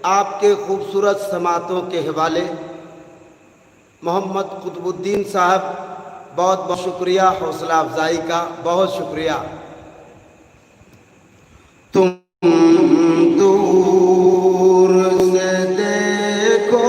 आपके खूबसूरत समातों के हवाले मोहम्मद कुतुबुद्दीन साहब, बहुत बहुत शुक्रिया हौसला अफजाई का, बहुत शुक्रिया। तुम दूर से देखो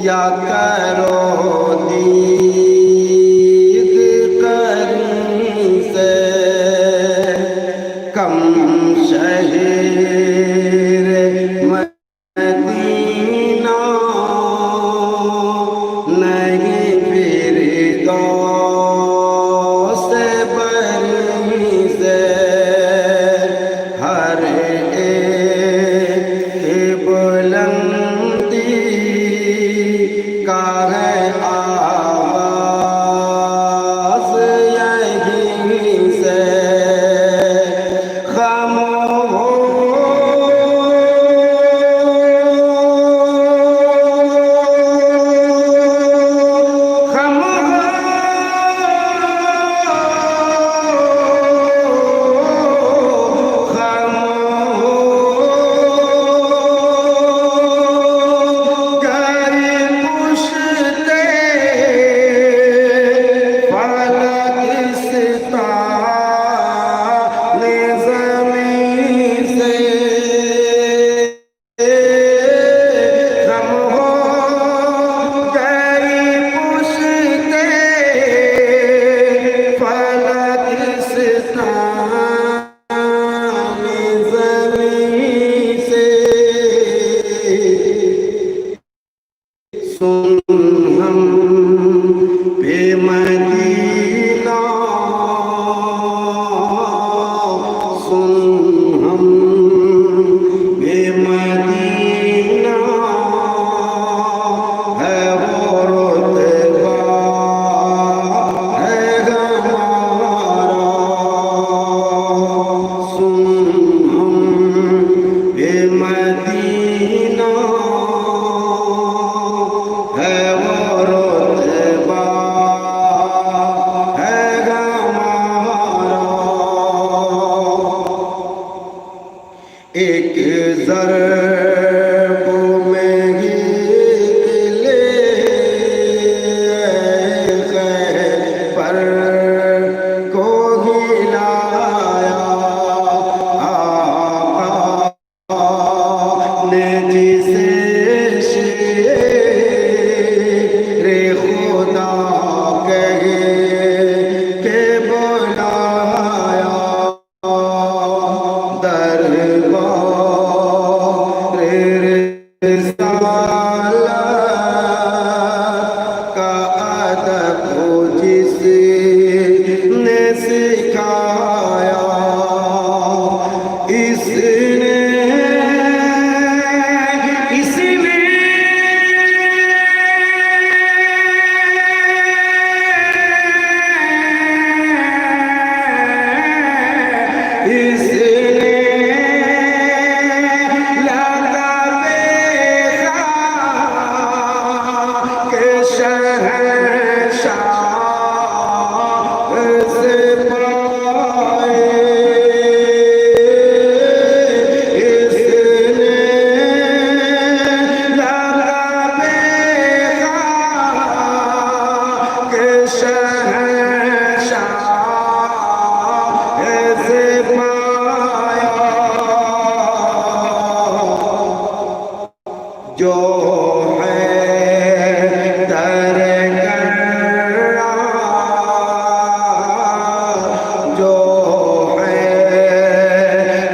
या करो दीद करीम से, कम शहर मदीना नहीं फिर दो से बरी से, हर एक बुलंदी का है आवाज़ यहीं से। एक ज़रब में गिले पर को हिलाया आपने, जिसे शेरे खुदा कहे के बुलाया, का अदब हो जिसने सिखाया, इसने जो है दर कर्रा, जो है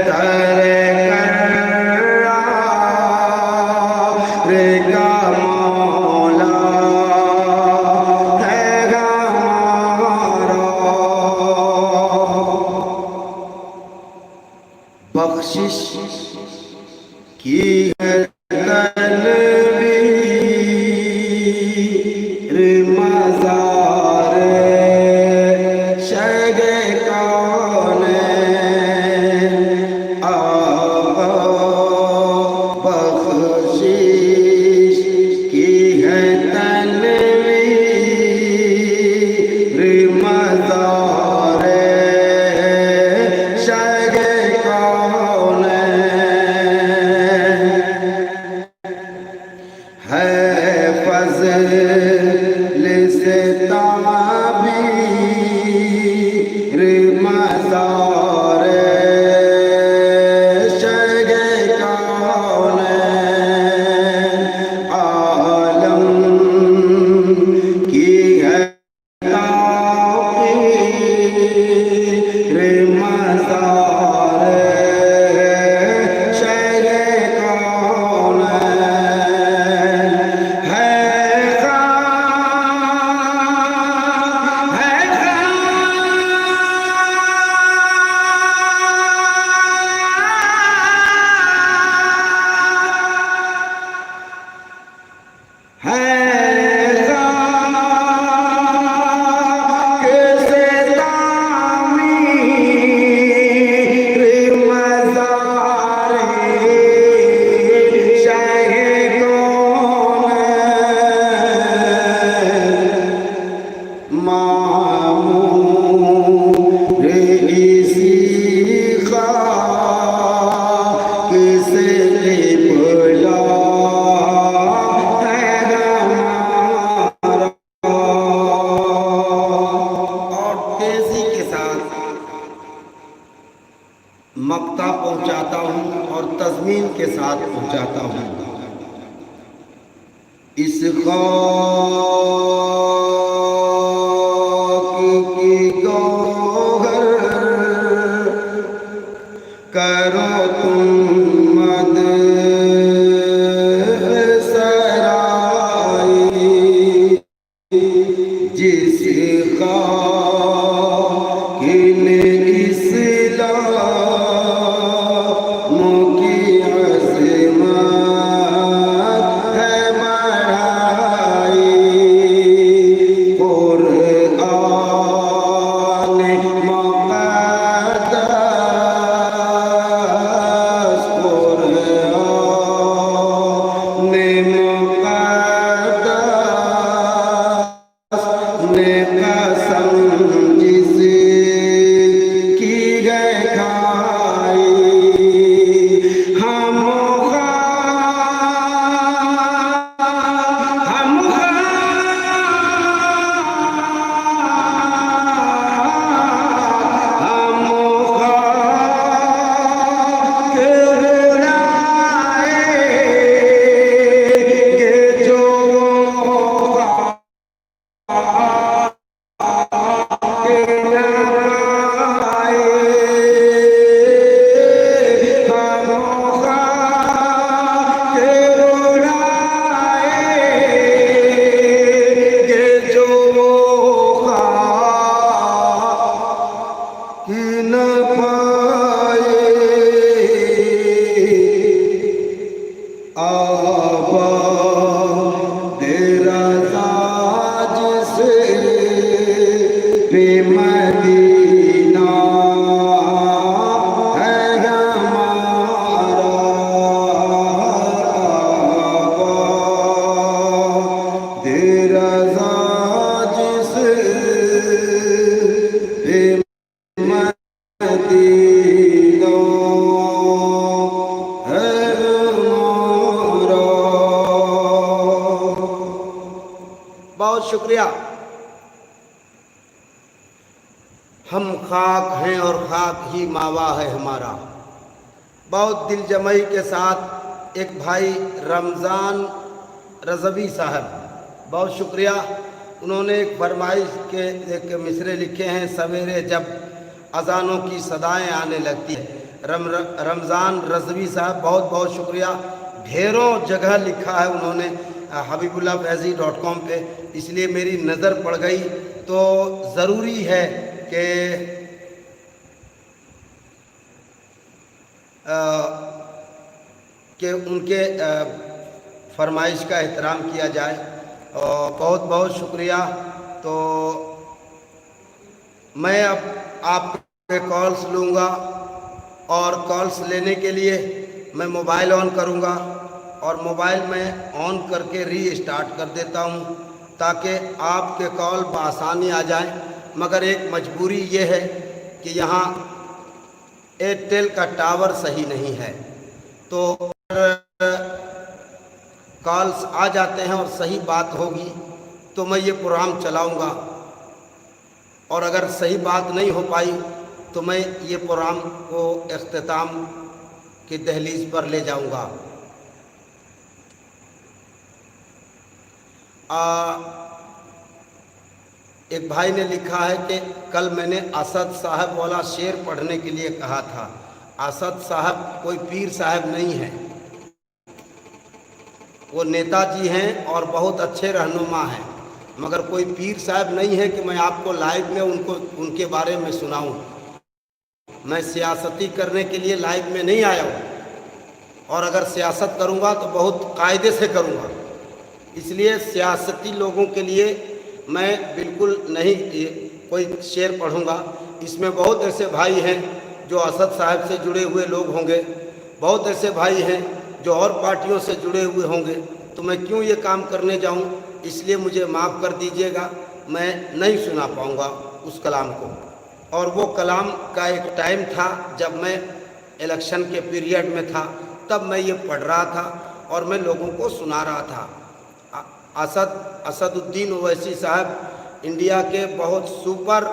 दर कर्रा रे का मौला है हमारा, बख्शिश की है मज़ार शगे कौन आका, बख्शिश की है तनवीर मज़ार शगे कौन बताता हूँ और तज़मीन के साथ पहुँचाता हूँ। इस खाक की गौहर करो तुम मद सराई, जिस खाक ने इस्लाम की अज़मत है बढ़ाई। कुरान मुक़द्दस, कुरान मुक़द्दस ने कसम जिसकी है खाई, हम न पाए आबाद रज़ा जिसे बेमदीना है हमारा, आबाद रज़ा जिसे मदीना है हमारा। बहुत शुक्रिया। हम खाक हैं और खाक ही मावा है हमारा। बहुत दिल जमई के साथ एक भाई रमज़ान रज़वी साहब, बहुत शुक्रिया। उन्होंने एक फरमाइश के एक मिसरे लिखे हैं, सवेरे जब अज़ानों की सदाएं आने लगती है। रमज़ान रज़वी साहब, बहुत बहुत शुक्रिया। ढेरों जगह लिखा है उन्होंने habibullahfaizi.com पे, इसलिए मेरी नज़र पड़ गई तो ज़रूरी है कि उनके फरमाइश का एहतराम किया जाए। और बहुत बहुत शुक्रिया। तो मैं अब आपके कॉल्स लूँगा और कॉल्स लेने के लिए मैं मोबाइल ऑन करूँगा और मोबाइल में ऑन करके रीस्टार्ट कर देता हूँ ताकि आपके कॉल बआसानी आ जाए। मगर एक मजबूरी ये है कि यहाँ एयरटेल का टावर सही नहीं है, तो कॉल्स आ जाते हैं और सही बात होगी तो मैं ये प्रोग्राम चलाऊँगा, और अगर सही बात नहीं हो पाई तो मैं ये प्रोग्राम को इख्तिताम की दहलीज पर ले जाऊँगा। एक भाई ने लिखा है कि कल मैंने असद साहब वाला शेर पढ़ने के लिए कहा था। असद साहब कोई पीर साहब नहीं है, वो नेताजी हैं और बहुत अच्छे रहनुमा हैं, मगर कोई पीर साहब नहीं है कि मैं आपको लाइव में उनके बारे में सुनाऊं। मैं सियासती करने के लिए लाइव में नहीं आया हूँ, और अगर सियासत करूँगा तो बहुत कायदे से करूँगा, इसलिए सियासती लोगों के लिए मैं बिल्कुल नहीं कोई शेर पढ़ूँगा। इसमें बहुत ऐसे भाई हैं जो असद साहब से जुड़े हुए लोग होंगे, बहुत ऐसे भाई हैं जो और पार्टियों से जुड़े हुए होंगे, तो मैं क्यों ये काम करने जाऊं, इसलिए मुझे माफ़ कर दीजिएगा, मैं नहीं सुना पाऊंगा उस कलाम को। और वो कलाम का एक टाइम था जब मैं इलेक्शन के पीरियड में था, तब मैं ये पढ़ रहा था और मैं लोगों को सुना रहा था। असदुद्दीन ओवैसी साहब इंडिया के बहुत सुपर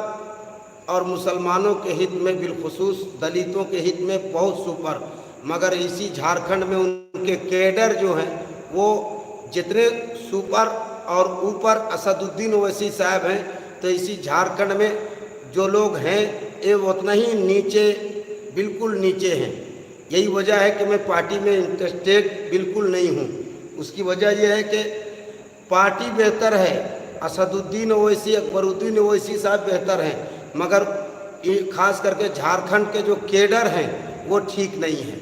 और मुसलमानों के हित में, बिलखुसूस दलितों के हित में बहुत सुपर मगर इसी झारखंड में उनके कैडर जो हैं वो जितने सुपर और ऊपर असदुद्दीन ओवैसी साहब हैं, तो इसी झारखंड में जो लोग हैं ये उतना ही नीचे, बिल्कुल नीचे हैं। यही वजह है कि मैं पार्टी में इंटरेस्टेड बिल्कुल नहीं हूँ। उसकी वजह यह है कि पार्टी बेहतर है, असदुद्दीन ओवैसी, अकबरुद्दीन ओवैसी साहब बेहतर हैं, मगर खास करके झारखंड के जो कैडर हैं वो ठीक नहीं है।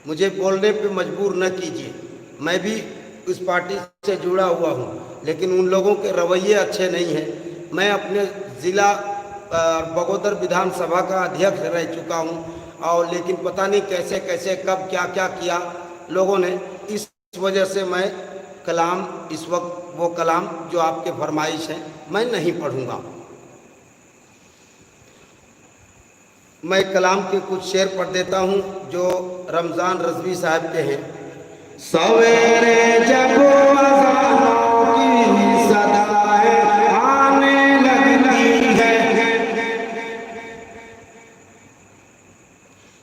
मुझे बोलने पे मजबूर न कीजिए, मैं भी उस पार्टी से जुड़ा हुआ हूँ, लेकिन उन लोगों के रवैये अच्छे नहीं हैं। मैं अपने ज़िला बगोदर विधानसभा का अध्यक्ष रह चुका हूँ, और लेकिन पता नहीं कैसे कैसे कब क्या क्या किया लोगों ने। इस वजह से मैं कलाम इस वक्त वो कलाम जो आपके फरमाइश हैं मैं नहीं पढ़ूँगा। मैं कलाम के कुछ शेर पढ़ देता हूँ जो रमज़ान रज़वी साहब के हैं। सवेरे जब अज़ानों की सदाएं आने लगती है,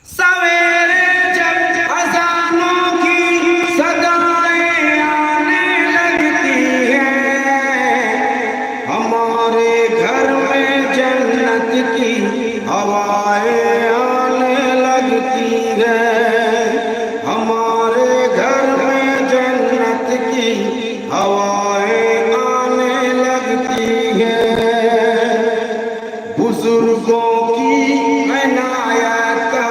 सवेरे जब अज़ानों की सदाएं आने लगती है, हमारे घर में जन्नत की हवाएं आने लगती है, हमारे घर में जन्नत की हवाएं आने लगती है। बुजुर्गों की इनायत का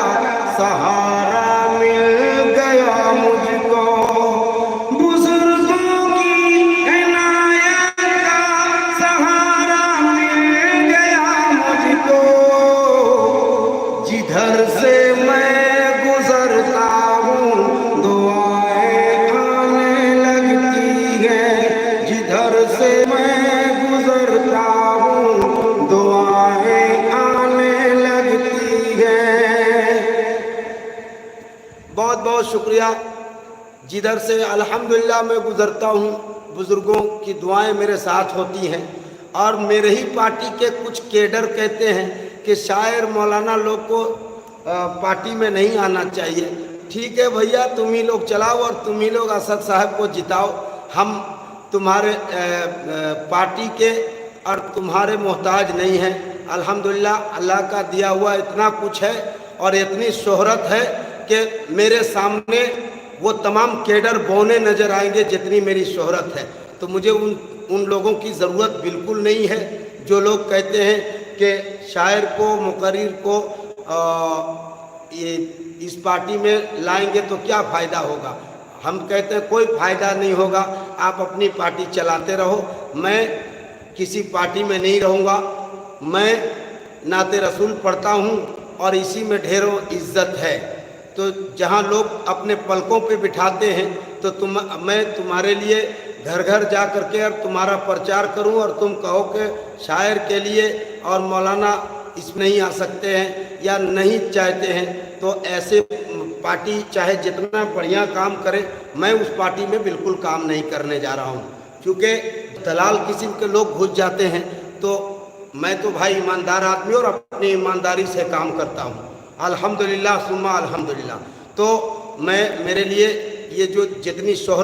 सहारा मिल गया मुझको, बुजुर्गों की इनायत का सहारा मिल गया मुझको। जिधर से मैं गुजरता हूँ दुआएं आने लगती है, जिधर से मैं गुजरता हूँ दुआएं आने लगती है। बहुत बहुत शुक्रिया। जिधर से अल्हम्दुलिल्लाह मैं गुजरता हूँ, बुज़ुर्गों की दुआएं मेरे साथ होती हैं। और मेरे ही पार्टी के कुछ कैडर कहते हैं कि शायर मौलाना लोग को पार्टी में नहीं आना चाहिए। ठीक है भैया, तुम ही लोग चलाओ और तुम ही लोग असद साहब को जिताओ। हम तुम्हारे पार्टी के और तुम्हारे मोहताज नहीं हैं। अल्हम्दुलिल्लाह अल्लाह का दिया हुआ इतना कुछ है और इतनी शोहरत है कि मेरे सामने वो तमाम कैडर बौने नज़र आएंगे जितनी मेरी शोहरत है। तो मुझे उन लोगों की ज़रूरत बिल्कुल नहीं है जो लोग कहते हैं कि शायर को, मुकर्रिर को ये इस पार्टी में लाएंगे तो क्या फ़ायदा होगा। हम कहते हैं कोई फ़ायदा नहीं होगा, आप अपनी पार्टी चलाते रहो। मैं किसी पार्टी में नहीं रहूँगा। मैं नाते रसूल पढ़ता हूँ और इसी में ढेरों इज्जत है। तो जहाँ लोग अपने पलकों पे बिठाते हैं तो मैं तुम्हारे लिए घर घर जा कर के और तुम्हारा प्रचार करूं और तुम कहो कि शायर के लिए और मौलाना इसमें नहीं आ सकते हैं या नहीं चाहते हैं, तो ऐसे पार्टी चाहे जितना बढ़िया काम करे, मैं उस पार्टी में बिल्कुल काम नहीं करने जा रहा हूं। क्योंकि दलाल किस्म के लोग घुस जाते हैं, तो मैं तो भाई ईमानदार आदमी और अपनी ईमानदारी से काम करता हूं। अल्हम्दुलिल्लाह सुम्मा अल्हम्दुलिल्लाह। तो मेरे लिए ये जो जितनी शोहरत